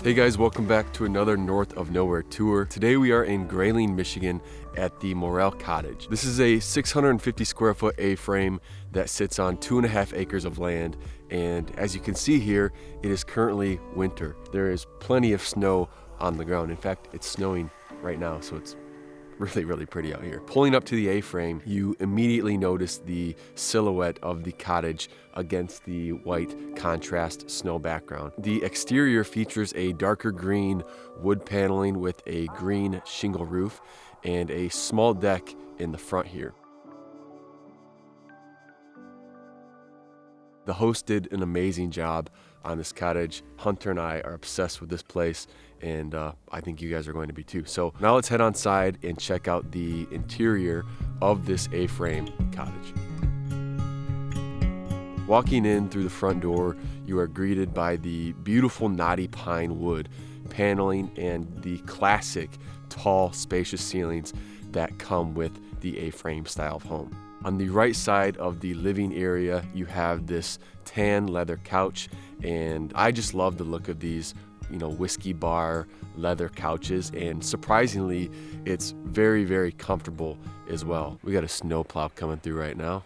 Hey guys, welcome back to another North of Nowhere tour. Today we are in Grayling, Michigan at the Morrell Cottage. This is a 650 square foot A-frame that sits on 2.5 acres of land. And as you can see here, it is currently winter. There is plenty of snow on the ground. In fact, it's snowing right now, so it's really pretty out here. Pulling up to the A-frame, you immediately notice the silhouette of the cottage against the white contrast snow background. The exterior features a darker green wood paneling with a green shingle roof and a small deck in the front here. The host did an amazing job on this cottage. Hunter and I are obsessed with this place, and I think you guys are going to be too. So now let's head inside and check out the interior of this A-frame cottage. Walking in through the front door, you are greeted by the beautiful knotty pine wood paneling and the classic tall, spacious ceilings that come with the A-frame style of home. On the right side of the living area, you have this tan leather couch, and I just love the look of these, whiskey bar leather couches, and surprisingly, it's very comfortable as well. We got a snowplow coming through right now,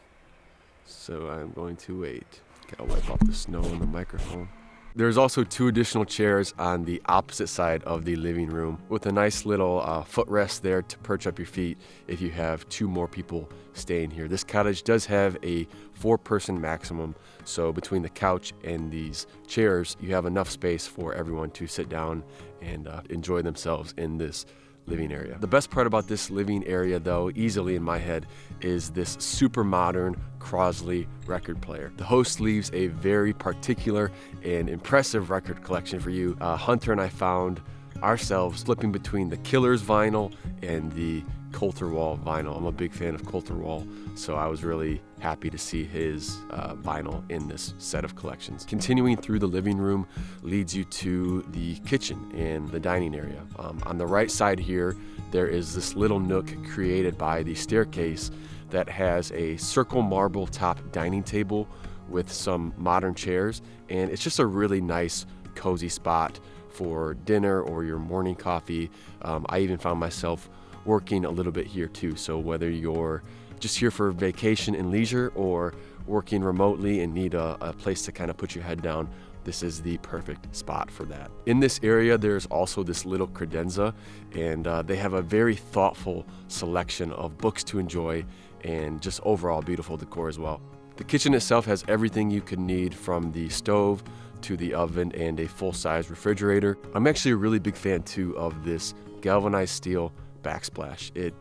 so I'm going to wait. Gotta wipe off the snow on the microphone. There's also 2 additional chairs on the opposite side of the living room with a nice little footrest there to perch up your feet if you have 2 more people staying here. This cottage does have a 4-person maximum, so between the couch and these chairs, you have enough space for everyone to sit down and enjoy themselves in this living area. The best part about this living area, though, easily in my head, is this super modern Crosley record player. The host leaves a very particular and impressive record collection for you. Hunter and I found ourselves flipping between the Killers vinyl and the Colter Wall vinyl. I'm a big fan of Colter Wall, so I was really happy to see his vinyl in this set of collections. Continuing through the living room leads you to the kitchen and the dining area. On the right side here, there is this little nook created by the staircase that has a circle marble top dining table with some modern chairs, and it's just a really nice, cozy spot for dinner or your morning coffee. I even found myself working a little bit here too, so whether you're just here for vacation and leisure or working remotely and need a place to kind of put your head down, this is the perfect spot for that. In this area, there's also this little credenza, and they have a very thoughtful selection of books to enjoy and just overall beautiful decor as well. The kitchen itself has everything you could need, from the stove to the oven and a full-size refrigerator. I'm actually a really big fan too of this galvanized steel backsplash. It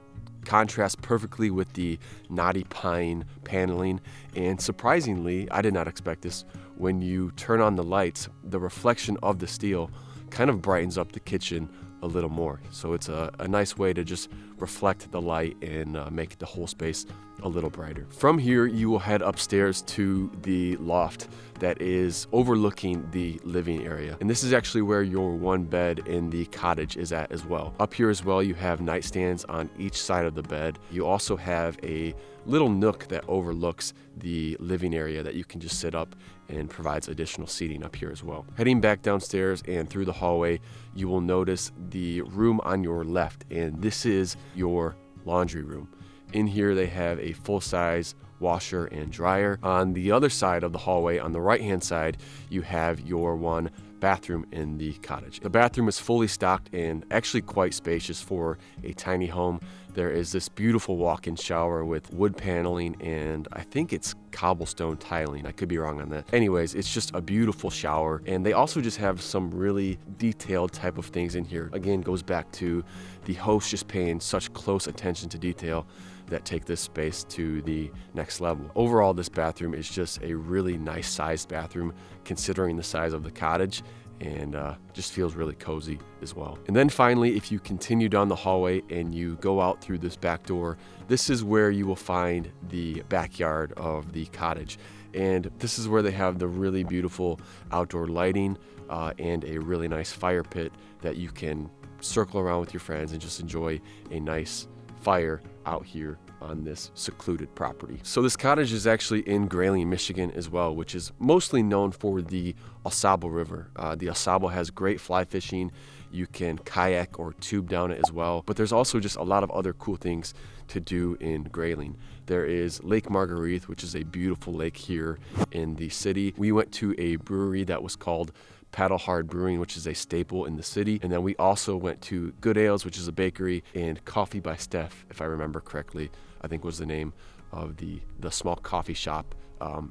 contrasts perfectly with the knotty pine paneling, and surprisingly, I did not expect this, when you turn on the lights, the reflection of the steel kind of brightens up the kitchen a little more. So it's a nice way to just reflect the light and make the whole space a little brighter. From here, you will head upstairs to the loft that is overlooking the living area. And this is actually where your 1 bed in the cottage is at as well. Up here as well, you have nightstands on each side of the bed. You also have a little nook that overlooks the living area that you can just sit up and provides additional seating up here as well. Heading back downstairs and through the hallway, you will notice the room on your left, and this is your laundry room. In here, they have a full-size washer and dryer. On the other side of the hallway, on the right-hand side, you have your 1 bathroom in the cottage. The bathroom is fully stocked and actually quite spacious for a tiny home. There is this beautiful walk-in shower with wood paneling, and I think it's cobblestone tiling. I could be wrong on that. Anyways, it's just a beautiful shower, and they also just have some really detailed type of things in here. Again, goes back to the host just paying such close attention to detail that take this space to the next level. Overall, this bathroom is just a really nice sized bathroom considering the size of the cottage, and just feels really cozy as well. And then finally, if you continue down the hallway and you go out through this back door, this is where you will find the backyard of the cottage. And this is where they have the really beautiful outdoor lighting and a really nice fire pit that you can circle around with your friends and just enjoy a nice fire out here on this secluded property. So this cottage is actually in Grayling, Michigan as well, which is mostly known for the AuSable River. The AuSable has great fly fishing. You can kayak or tube down it as well, but there's also just a lot of other cool things to do in Grayling. There is Lake Marguerite, which is a beautiful lake here in the city. We went to a brewery that was called Paddle Hard Brewing, which is a staple in the city. And then we also went to Good Ales, which is a bakery, and Coffee by Steph, if I remember correctly, I think was the name of the small coffee shop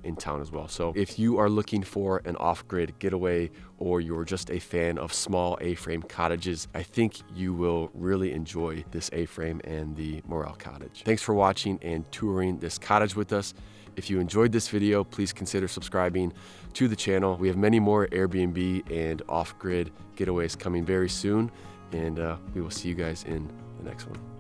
in town as well. So if you are looking for an off-grid getaway, or you're just a fan of small A-frame cottages, I think you will really enjoy this A-frame and the Morel Cottage. Thanks for watching and touring this cottage with us. If you enjoyed this video, please consider subscribing to the channel. We have many more Airbnb and off-grid getaways coming very soon, and we will see you guys in the next one.